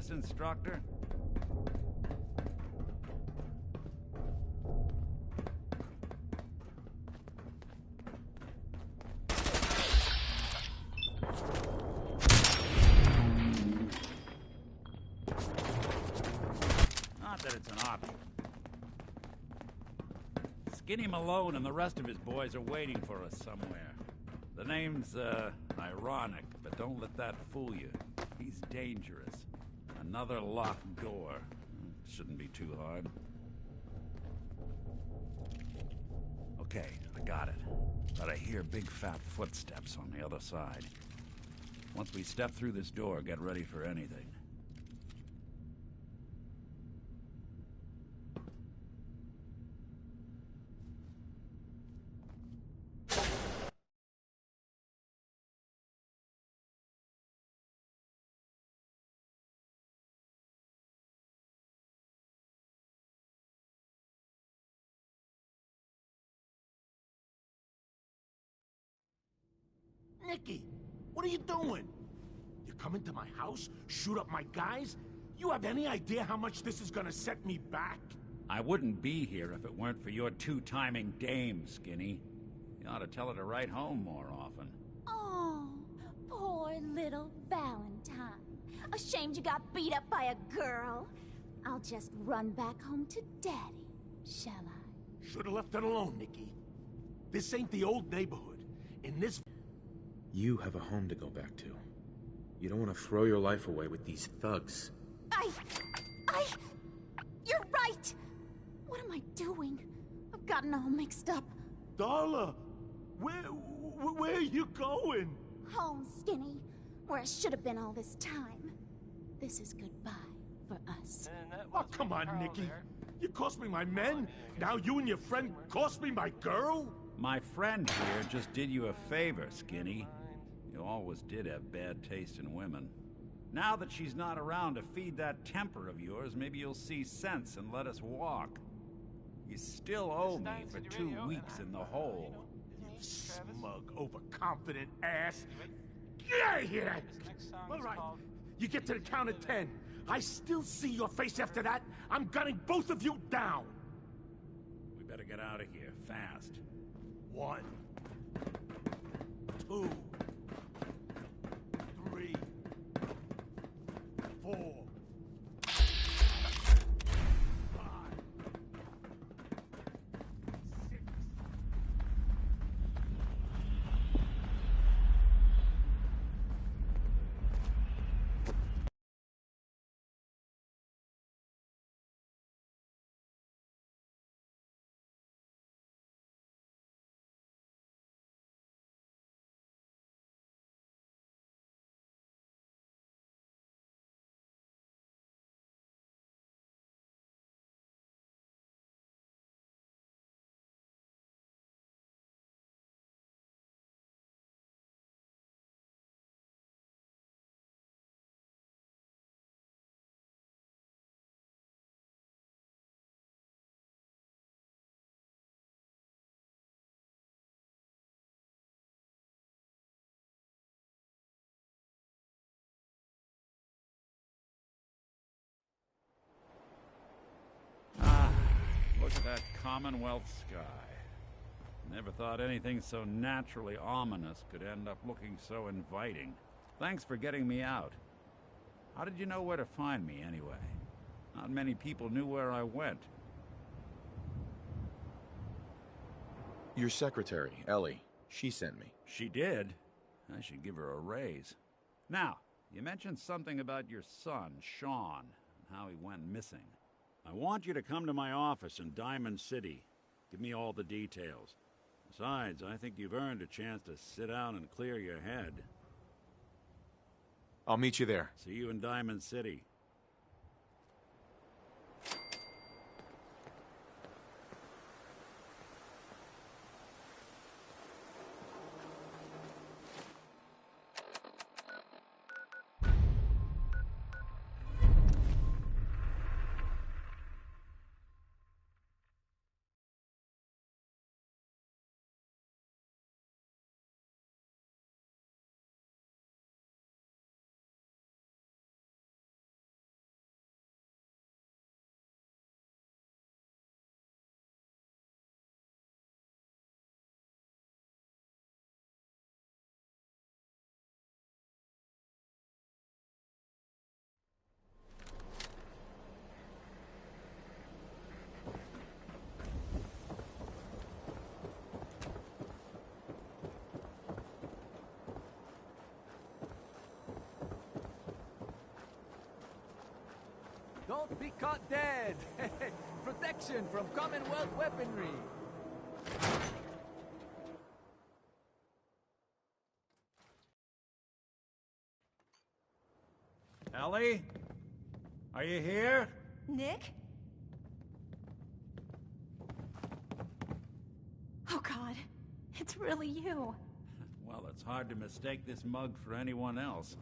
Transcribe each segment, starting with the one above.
fitness instructor? Not that it's an option. Skinny Malone and the rest of his boys are waiting for us somewhere. The name's, ironic, but don't let that fool you. He's dangerous. Another locked door. Shouldn't be too hard. Okay, I got it. But I hear big fat footsteps on the other side. Once we step through this door, get ready for anything. Nicky, what are you doing? You come into my house, shoot up my guys? You have any idea how much this is gonna set me back? I wouldn't be here if it weren't for your two-timing dame, Skinny. You ought to tell her to write home more often. Oh, poor little Valentine. Ashamed you got beat up by a girl. I'll just run back home to Daddy, shall I? Should've left it alone, Nicky. This ain't the old neighborhood. In this... You have a home to go back to. You don't want to throw your life away with these thugs. You're right! What am I doing? I've gotten all mixed up. Darla, where are you going? Home, Skinny, where I should have been all this time. This is goodbye for us. Oh, come on, Nicky. You cost me my men, now you and your friend cost me my girl? My friend here just did you a favor, Skinny. You always did have bad taste in women. Now that she's not around to feed that temper of yours, maybe you'll see sense and let us walk. You still owe me for 2 weeks in the hole. You smug, overconfident ass. Get out of here! All right, you get to the count of 10. I still see your face after that. I'm gunning both of you down. We better get out of here, fast. 1, 2, 3, 4, 5, 6. Look at that Commonwealth sky. Never thought anything so naturally ominous could end up looking so inviting. Thanks for getting me out. How did you know where to find me, anyway? Not many people knew where I went. Your secretary, Ellie, she sent me. She did? I should give her a raise. Now, you mentioned something about your son, Sean, and how he went missing. I want you to come to my office in Diamond City. Give me all the details. Besides, I think you've earned a chance to sit down and clear your head. I'll meet you there. See you in Diamond City. Don't be caught dead! Protection from Commonwealth weaponry! Ellie? Are you here? Nick? Oh God, it's really you. Well, it's hard to mistake this mug for anyone else.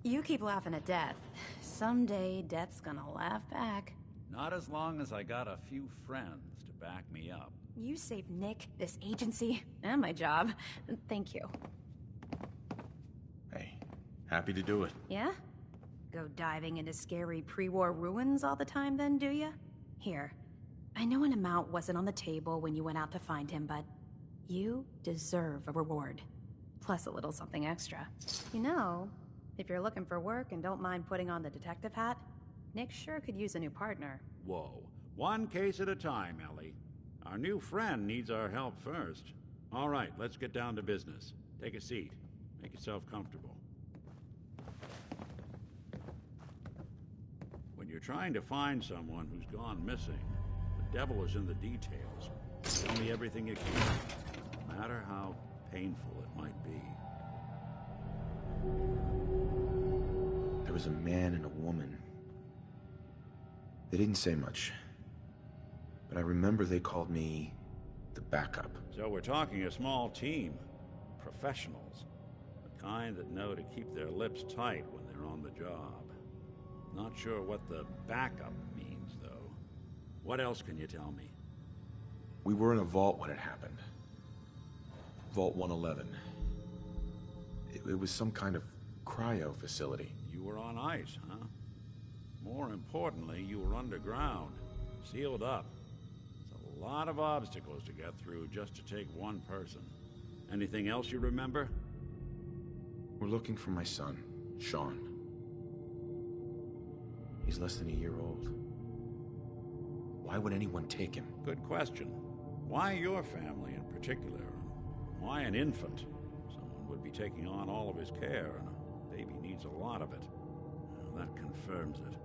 You keep laughing at death. Someday, death's gonna laugh back. Not as long as I got a few friends to back me up. You saved Nick, this agency, and my job. Thank you. Hey, happy to do it. Yeah? Go diving into scary pre-war ruins all the time then, do ya? Here, I know an amount wasn't on the table when you went out to find him, but you deserve a reward. Plus a little something extra. You know, if you're looking for work and don't mind putting on the detective hat, Nick sure could use a new partner. Whoa. One case at a time, Ellie. Our new friend needs our help first. All right, let's get down to business. Take a seat. Make yourself comfortable. When you're trying to find someone who's gone missing, the devil is in the details. Tell me everything you can, no matter how painful it might be. There was a man and a woman. They didn't say much, but I remember they called me the backup. So we're talking a small team. Professionals. The kind that know to keep their lips tight when they're on the job. Not sure what the backup means, though. What else can you tell me? We were in a vault when it happened. Vault 111. It was some kind of cryo facility. You were on ice, huh? More importantly, you were underground, sealed up. It's a lot of obstacles to get through just to take one person. Anything else you remember? We're looking for my son, Sean. He's less than a year old. Why would anyone take him? Good question. Why your family in particular? Why an infant? Someone would be taking on all of his care, and a baby needs a lot of it. Well, that confirms it.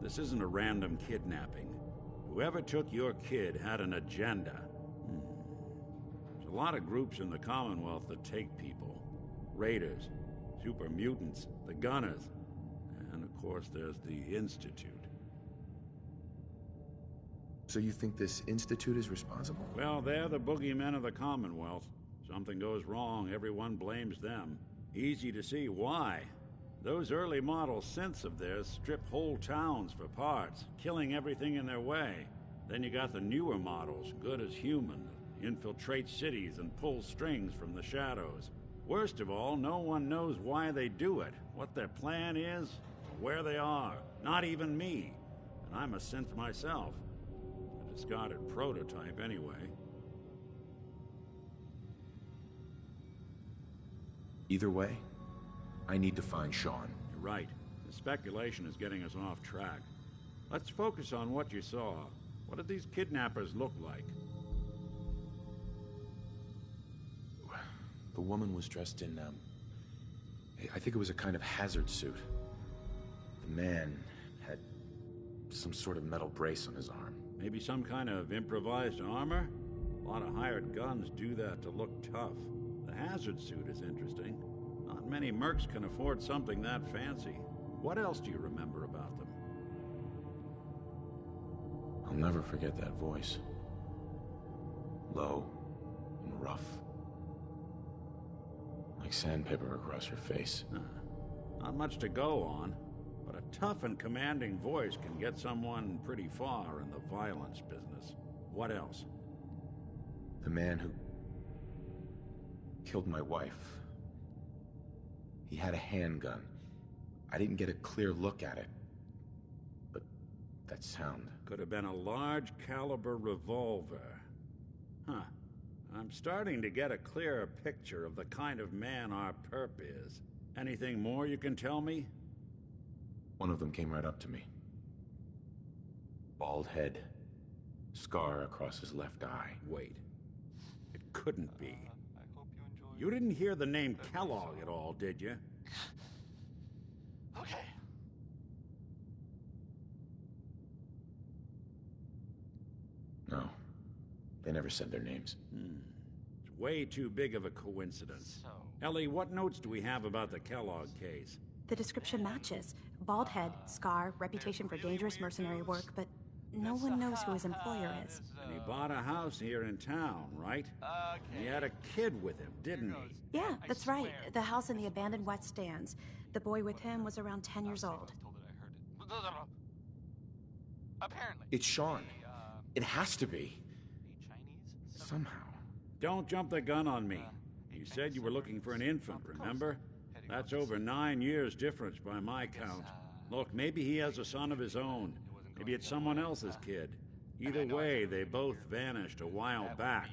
This isn't a random kidnapping. Whoever took your kid had an agenda. There's a lot of groups in the Commonwealth that take people. Raiders, super mutants, the Gunners, and of course there's the Institute. So you think this Institute is responsible? Well, they're the boogeymen of the Commonwealth. Something goes wrong, everyone blames them. Easy to see why. Those early model synths of theirs strip whole towns for parts, killing everything in their way. Then you got the newer models, good as human, that infiltrate cities and pull strings from the shadows. Worst of all, no one knows why they do it, what their plan is, or where they are. Not even me. And I'm a synth myself. A discarded prototype anyway. Either way, I need to find Sean. You're right. The speculation is getting us off track. Let's focus on what you saw. What did these kidnappers look like? The woman was dressed in, I think it was a kind of hazard suit. The man had some sort of metal brace on his arm. Maybe some kind of improvised armor? A lot of hired guns do that to look tough. The hazard suit is interesting. Not many mercs can afford something that fancy. What else do you remember about them? I'll never forget that voice. Low and rough. Like sandpaper across your face. Not much to go on, but a tough and commanding voice can get someone pretty far in the violence business. What else? The man who killed my wife. He had a handgun. I didn't get a clear look at it. But that sound. Could have been a large caliber revolver. Huh. I'm starting to get a clearer picture of the kind of man our perp is. Anything more you can tell me? One of them came right up to me. Bald head. Scar across his left eye. Wait. It couldn't be. You didn't hear the name Kellogg at all, did you? Okay. They never said their names. It's way too big of a coincidence. Ellie, what notes do we have about the Kellogg case? The description matches. Bald head, scar, reputation for dangerous mercenary work, but no one knows who his employer is. And he bought a house here in town, right? He had a kid with him, didn't he? Yeah, that's right. The house in the abandoned West Stands. The boy with him was around 10 years old. Apparently. It's Sean. It has to be. Somehow. Don't jump the gun on me. You said you were looking for an infant, remember? That's over 9 years difference by my count. Look, maybe he has a son of his own. Maybe it's someone else's kid. Either way, they both vanished a while back.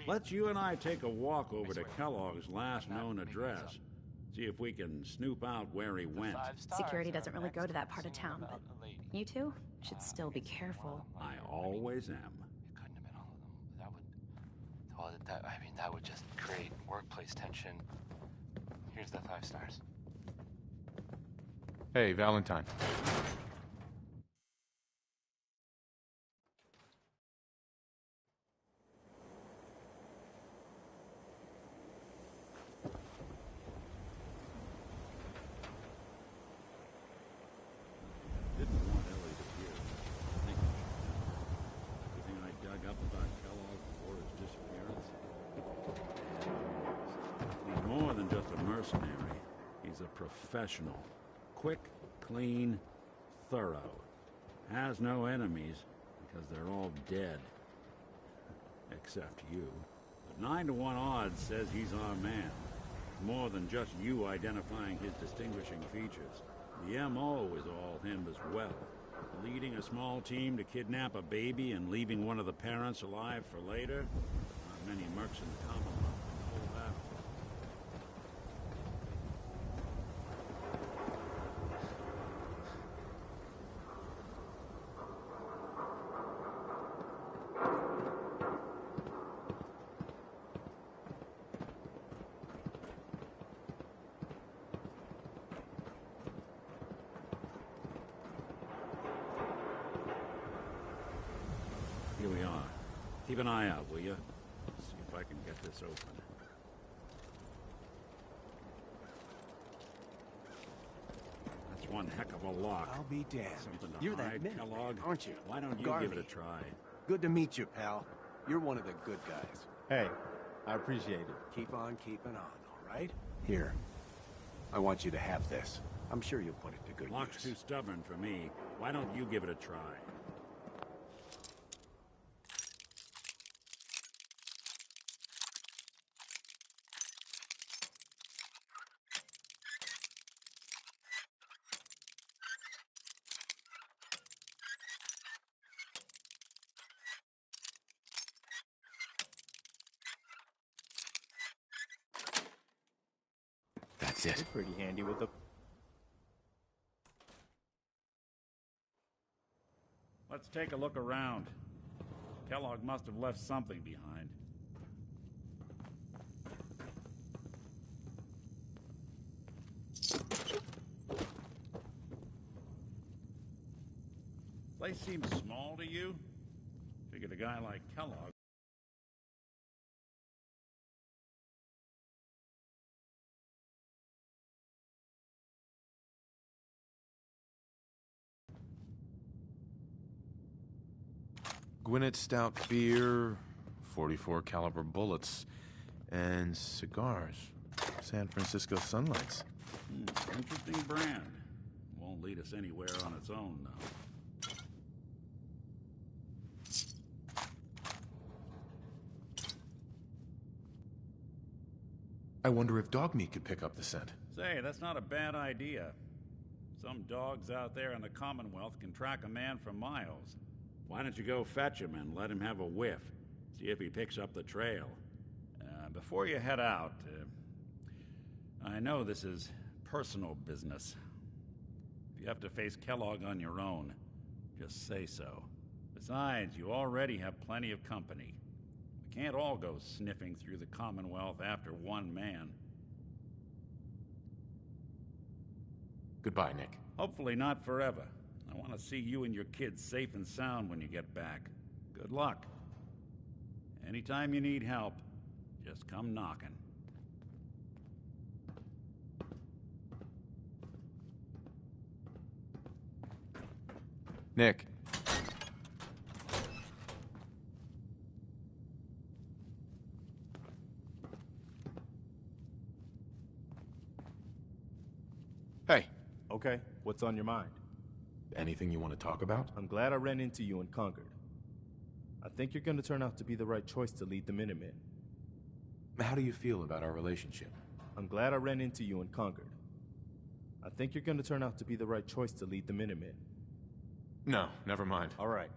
Let's you and I take a walk over to Kellogg's last known address. See if we can snoop out where he went. Security doesn't really go to that part of town, but you two should still be careful. I always am. It couldn't have been all of them. That would just create workplace tension. Here's the 5 stars. Hey, Valentine. Didn't want Ellie to hear. Everything I dug up about Kellogg before his disappearance. He's more than just a mercenary. He's a professional. Quick, clean, thorough. Has no enemies because they're all dead. Except you. But 9 to 1 odds says he's our man. More than just you identifying his distinguishing features. The M.O. is all him as well. Leading a small team to kidnap a baby and leaving one of the parents alive for later. Not many mercs in the Commonwealth can pull that. Here we are. Keep an eye out, will you? See if I can get this open. That's one heck of a lock. I'll be damned. Something to You're hide, that Minuteman, Kellogg? aren't you? Why don't you Garvey. give it a try? Good to meet you, pal. You're one of the good guys. Hey, I appreciate it. Keep on keeping on, all right? Here. I want you to have this. I'm sure you'll put it to good Lock's use. too stubborn for me. Why don't you give it a try? That's it. You're pretty handy with the... Let's take a look around. Kellogg must have left something behind. Place seems small to you? Figured a guy like Kellogg. Gwinnett Stout beer, 44 caliber bullets, and cigars. San Francisco Sunlights. Interesting brand. Won't lead us anywhere on its own, though. I wonder if dog meat could pick up the scent. Say, that's not a bad idea. Some dogs out there in the Commonwealth can track a man for miles. Why don't you go fetch him and let him have a whiff? See if he picks up the trail. Before you head out, I know this is personal business. If you have to face Kellogg on your own, just say so. Besides, you already have plenty of company. We can't all go sniffing through the Commonwealth after one man. Goodbye, Nick. Hopefully not forever. I want to see you and your kids safe and sound when you get back. Good luck. Anytime you need help, just come knocking. Nick. Hey, Okay, what's on your mind? anything you want to talk about? I'm glad I ran into you in Concord. I think you're gonna turn out to be the right choice to lead the Minutemen. How do you feel about our relationship? I'm glad I ran into you in Concord. I think you're gonna turn out to be the right choice to lead the Minutemen. No, never mind. All right.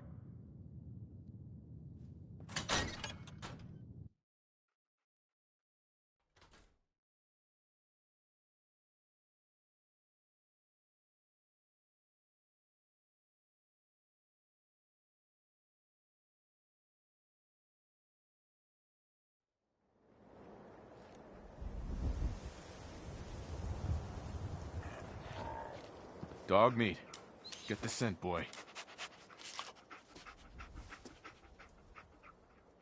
Dog meat. Get the scent, boy.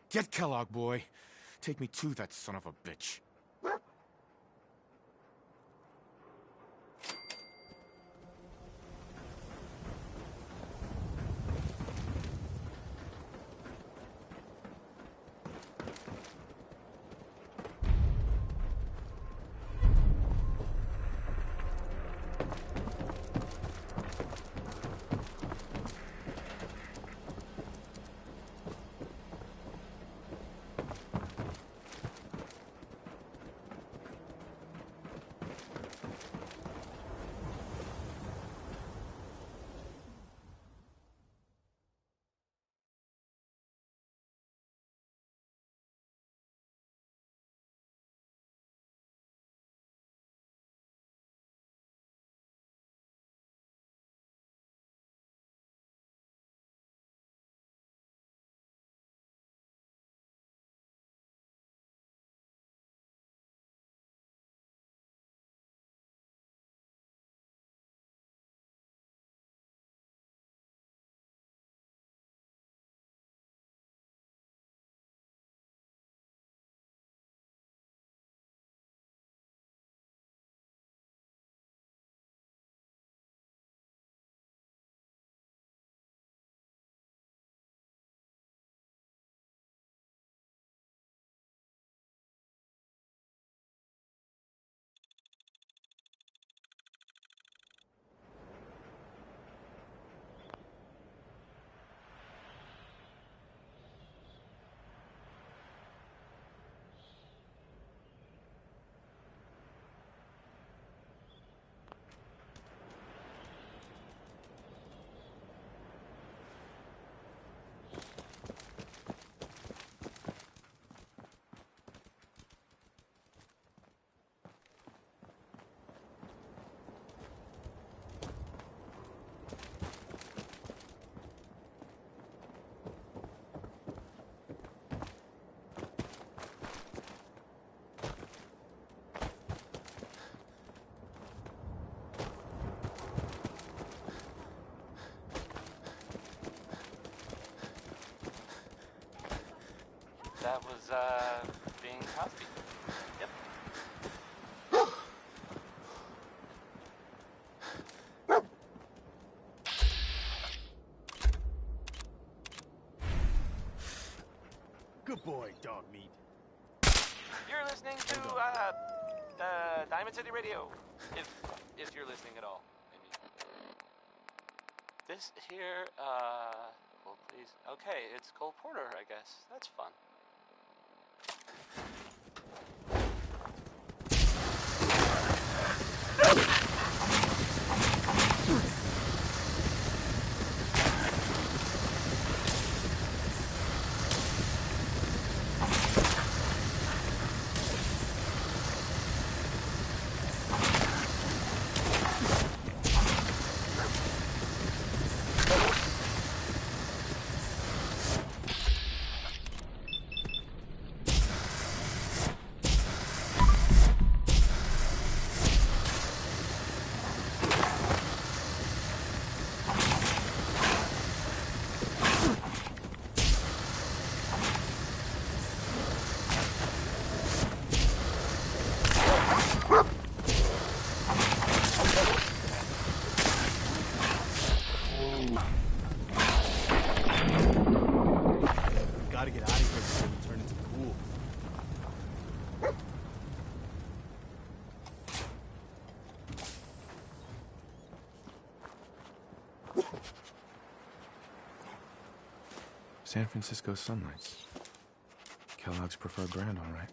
Get Kellogg, boy. Take me to that son of a bitch. That was, Bing Crosby. Yep. Good boy, dog meat. You're listening to, Diamond City Radio. If you're listening at all, I mean. This here, well, please. Okay, it's Cole Porter, I guess. That's fun. San Francisco Sunlights. Kellogg's preferred brand, all right.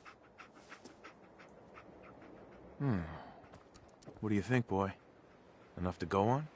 What do you think, boy? Enough to go on?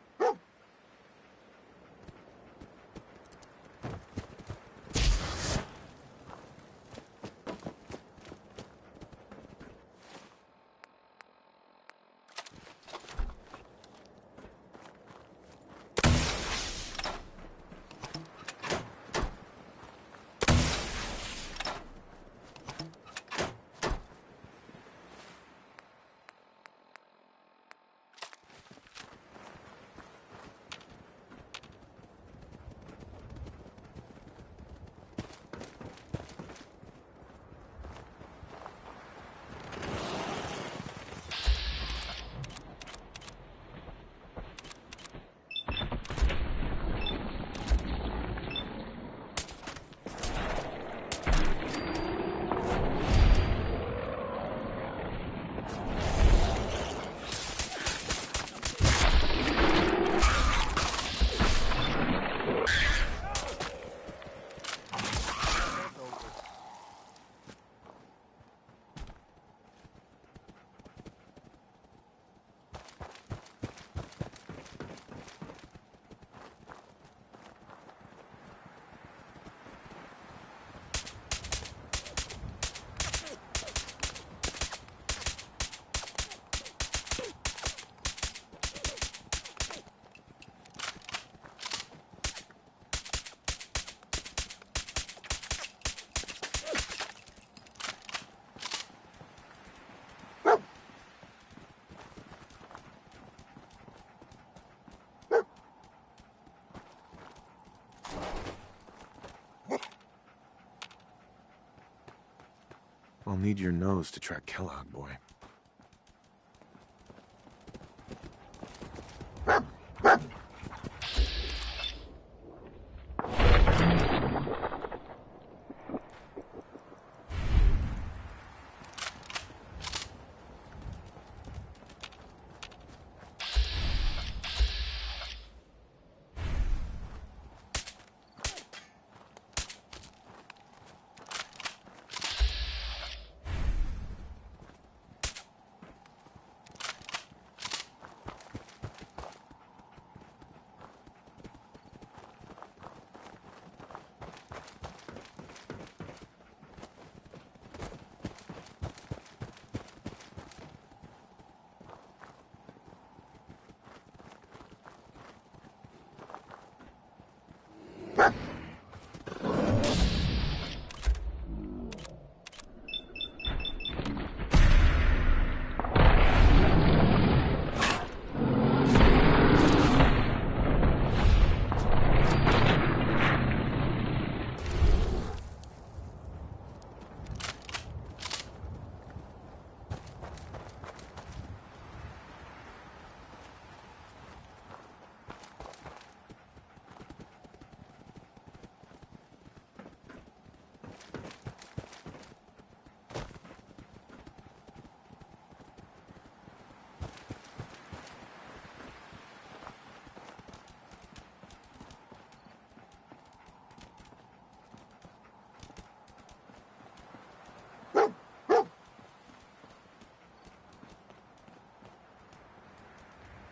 I'll need your nose to track Kellogg, boy.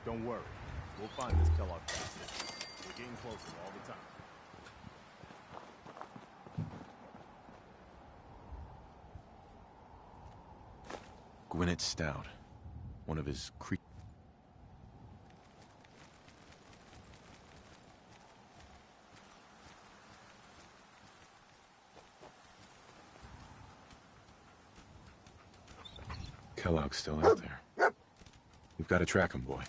Don't worry. We'll find this Kellogg bastard. We're getting closer all the time. Gwinnett Stout. One of his Kellogg's still out there. We've got to track him, boy.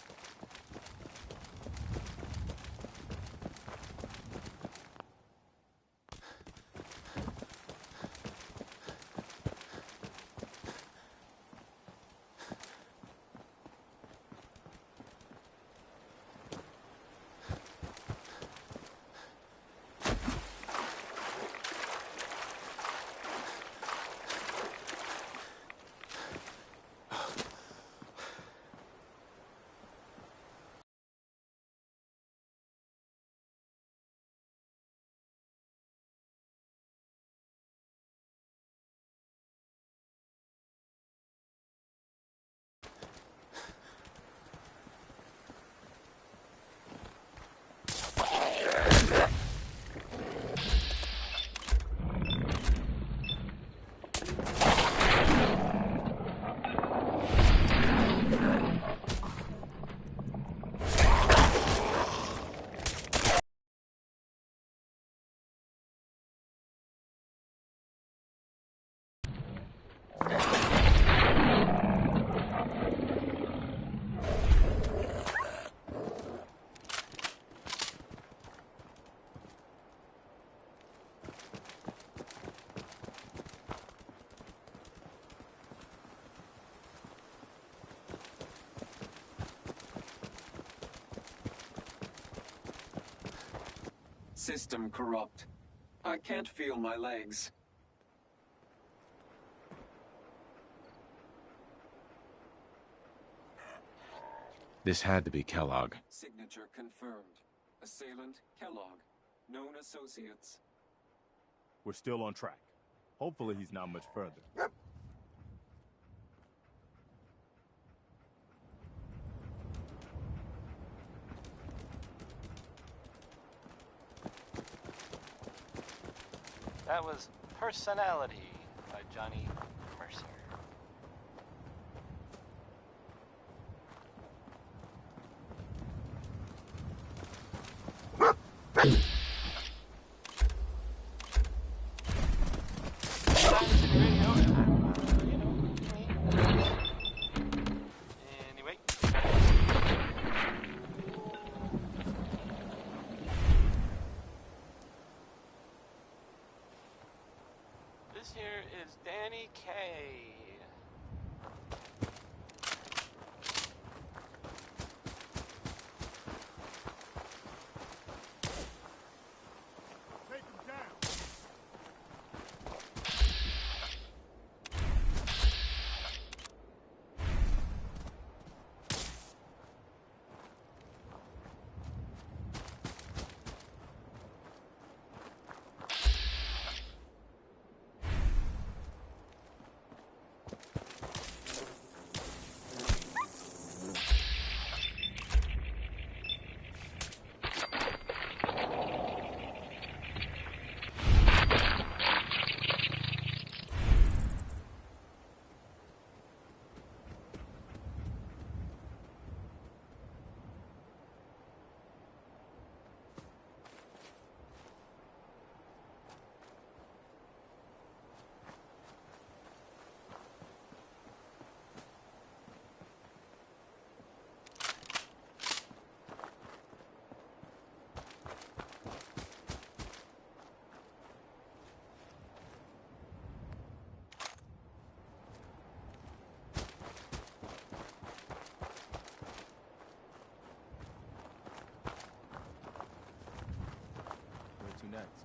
System corrupt. I can't feel my legs. This had to be Kellogg. Signature confirmed. Assailant, Kellogg. Known associates. We're still on track. Hopefully he's not much further. That was Personality by Johnny Mercer. Anyway. This here is Danny Kaye. Take him down. Where to next?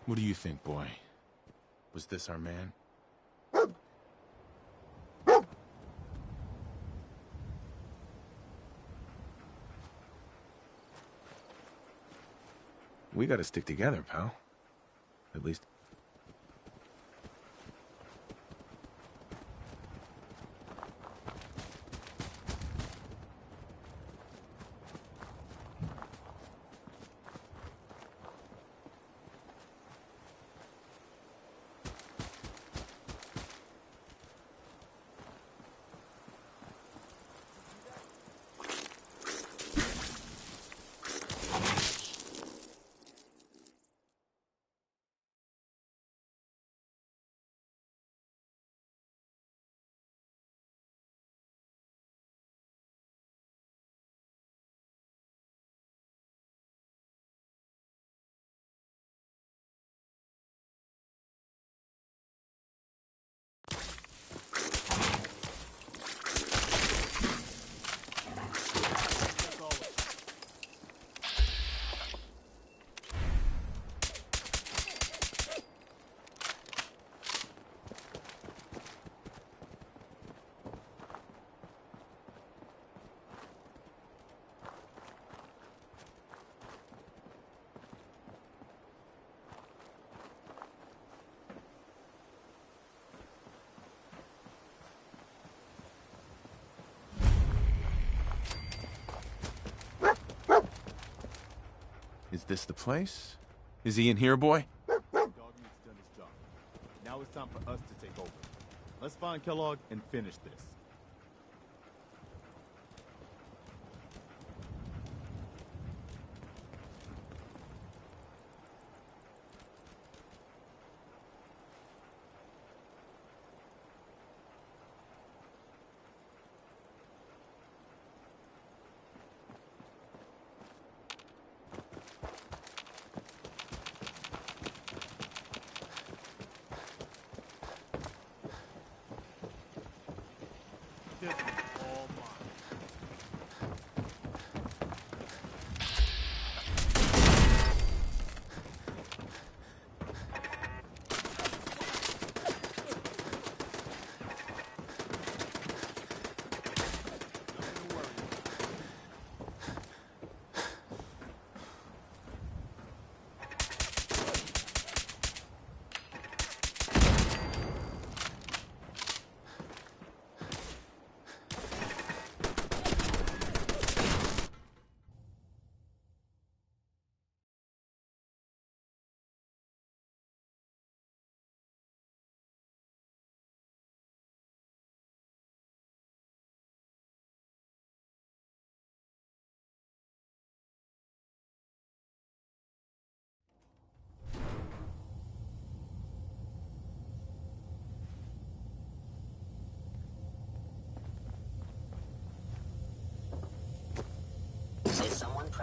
What do you think, boy? Was this our man? We gotta stick together, pal. At least... Is this the place? Is he in here, boy? Dog meat's done his job. Now it's time for us to take over. Let's find Kellogg and finish this.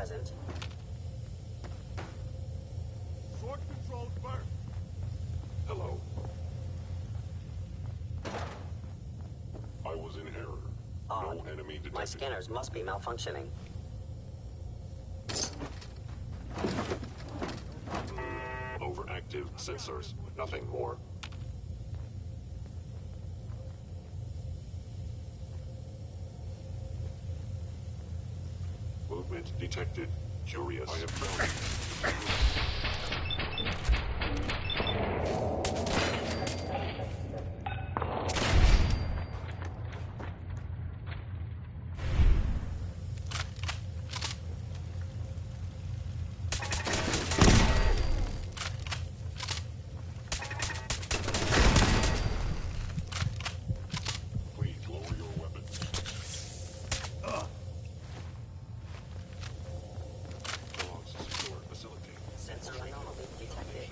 present. Sword control first. Hello. I was in error. Odd. No enemy detected. My scanners must be malfunctioning. Overactive sensors. Nothing more. Movement detected. Curious. I have found Please lower your weapon. Dogs secure facility. Sensor anomaly detected.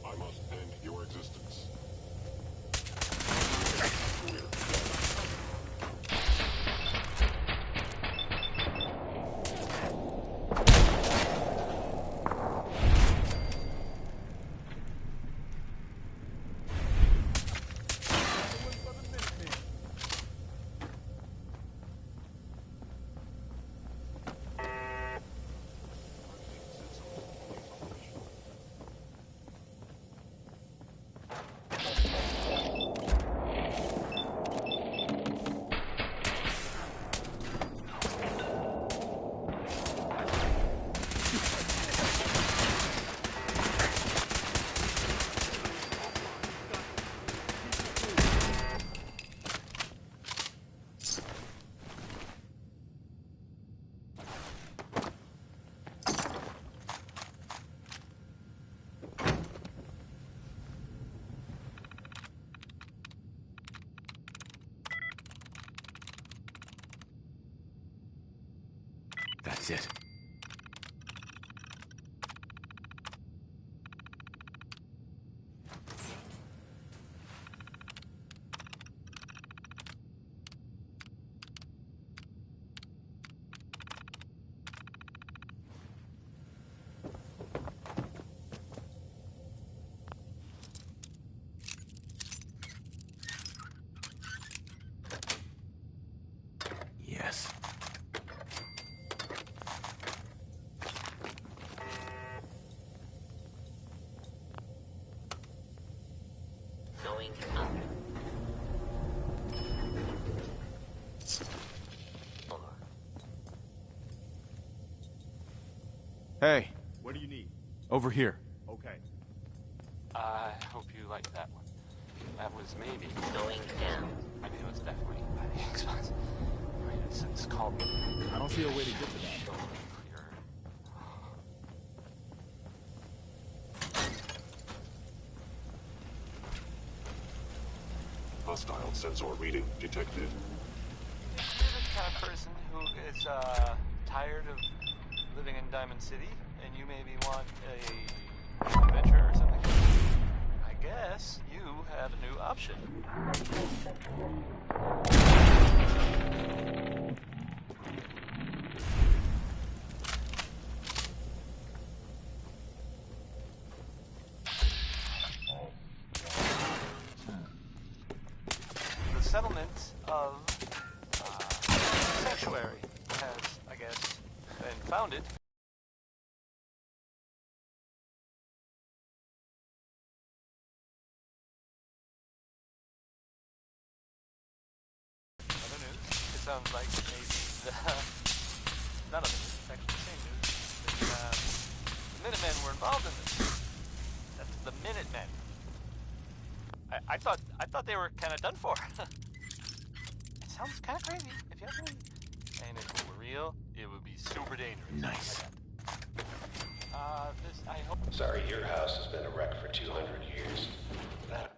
I must end your existence. That's it. Yes. Going up. Hey. What do you need? Over here. Okay. I hope you liked that one. That was maybe. Going down. I mean, it was definitely by the Xbox. I mean, it's called. I don't see a way to get to that. Hostile sensor reading detected. You're the kind of person who is tired of living in Diamond City, and you maybe want a adventure or something. I guess you have a new option. The settlement of Sanctuary has, I guess, been founded. Other news, it sounds like maybe none of it is actually the same news. The Minutemen were involved in this. That's the Minutemen. I thought they were kind of done for. It sounds kind of crazy. if you have one and it's for real, it would be super dangerous. Nice. I hope. Sorry, your house has been a wreck for 200 years. That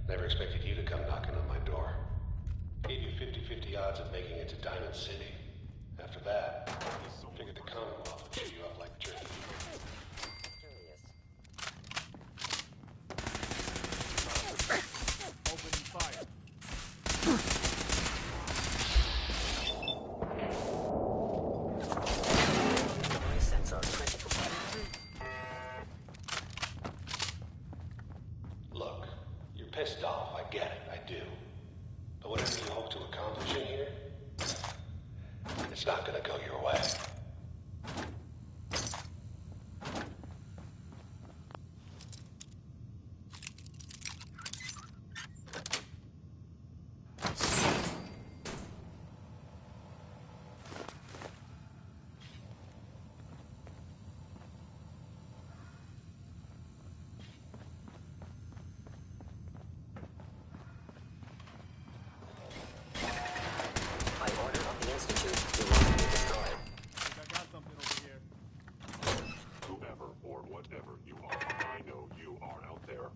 Never expected you to come knocking on my door. Gave you 50-50 odds of making it to Diamond City. After that, figured the Commonwealth would chew you up like jerky. Opening fire. Noise sensor critical. Look, you're pissed off, I get it, I do. But whatever you hope to accomplish in here, it's not gonna go your way. By order of the Institute, you must be destroyed. Think I got something over here. Whoever or whatever you are, I know you are out there.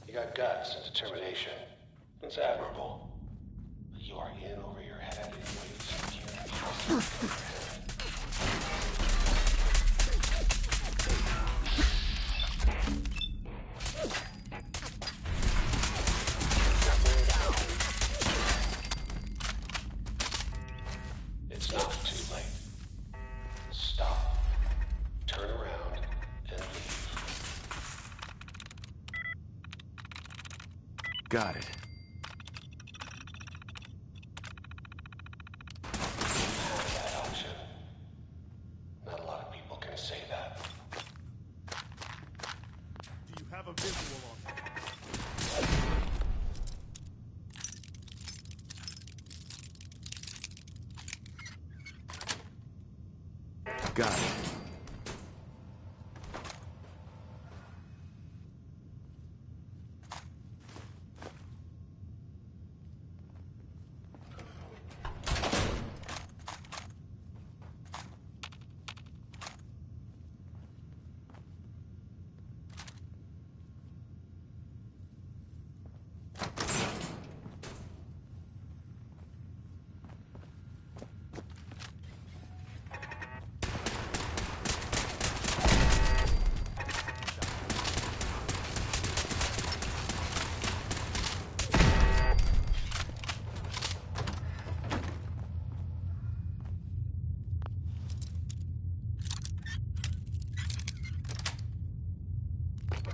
You got guts and determination. It's admirable. But you are in over your head in ways you can't possibly comprehend. It's not too late. Stop. Turn around and leave. Got it. Have that option. Not a lot of people can say that. Do you have a visual on that? Got it.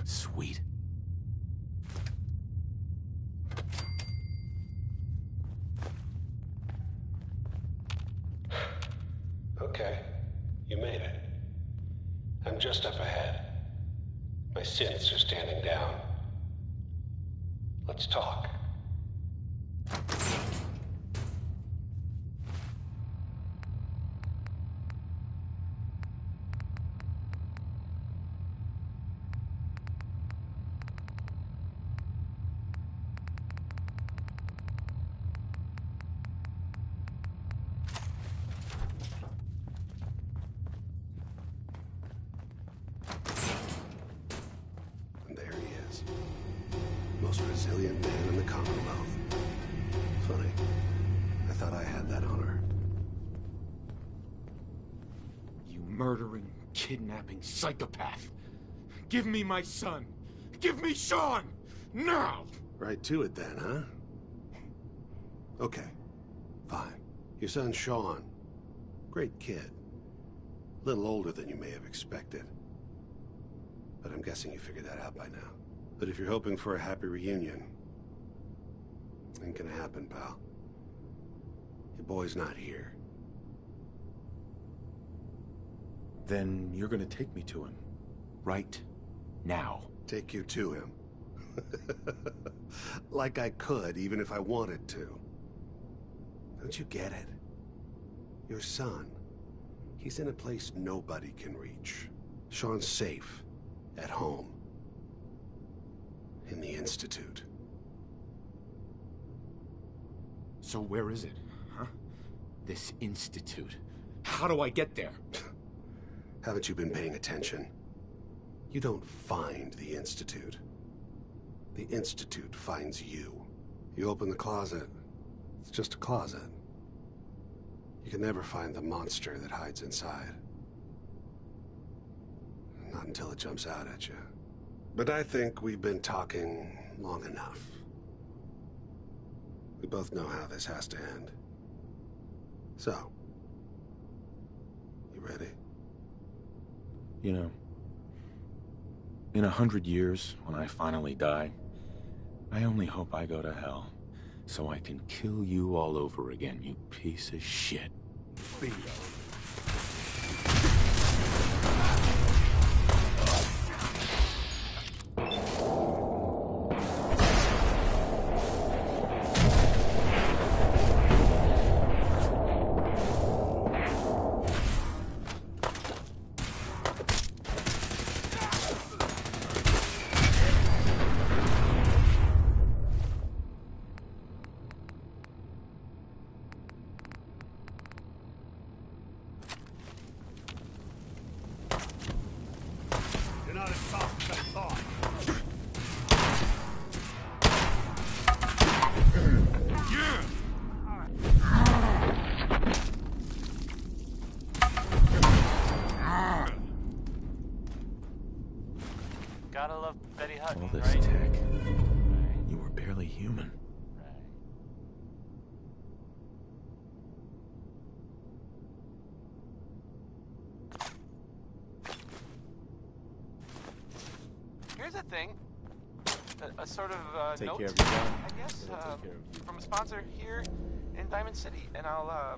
Sweet. Okay, you made it. I'm just up ahead. My synths are standing down. Let's talk. most resilient man in the Commonwealth. Funny. I thought I had that honor. You murdering, kidnapping psychopath. Give me my son. Give me Sean! Now! Right to it then, huh? Okay. Fine. Your son Sean. Great kid. A little older than you may have expected. But I'm guessing you figured that out by now. But if you're hoping for a happy reunion, ain't gonna happen, pal. Your boy's not here. Then you're gonna take me to him. Right now. Take you to him. Like I could, even if I wanted to. Don't you get it? Your son. He's in a place nobody can reach. Sean's safe. At home. In the Institute. So where is it, huh? This Institute. How do I get there? Haven't you been paying attention? You don't find the Institute. The Institute finds you. You open the closet, it's just a closet. You can never find the monster that hides inside. Not until it jumps out at you. But I think we've been talking long enough. We both know how this has to end. So, you ready? You know, in 100 years, when I finally die, I only hope I go to hell, so I can kill you all over again, you piece of shit. Bingo. Gotta love Betty Hutton, All this right? tech. You were barely human. Here's a thing. A sort of Take note, care of yourself. I guess, It'll take care of you. from a sponsor here in Diamond City, and I'll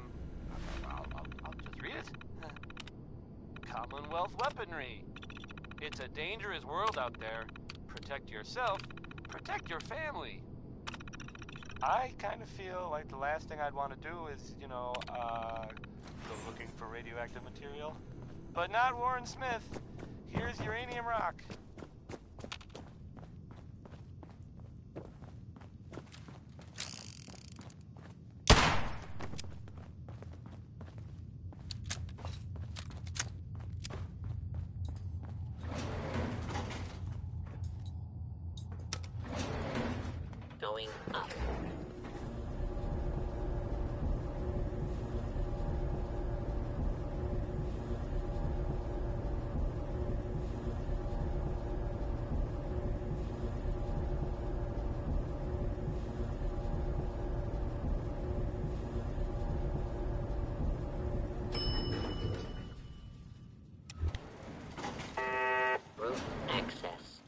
just read it. Commonwealth weaponry. It's a dangerous world out there. Protect yourself. Protect your family. I kind of feel like the last thing I'd want to do is, you know, go looking for radioactive material. But not Warren Smith. Here's uranium rock. Going up. Route access.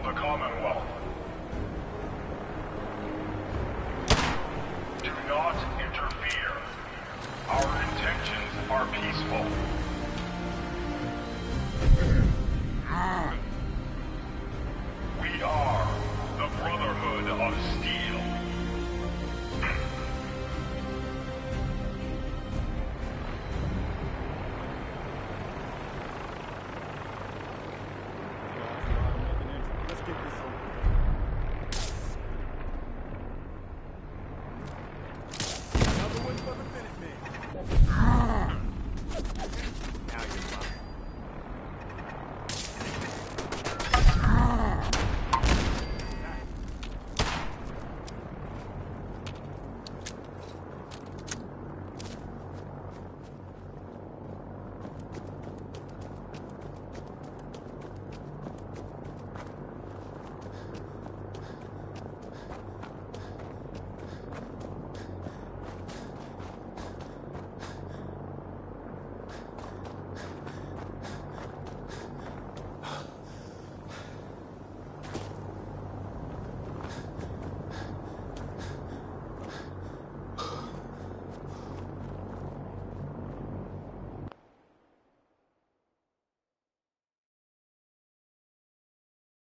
The Commonwealth. Do not interfere. Our intentions are peaceful.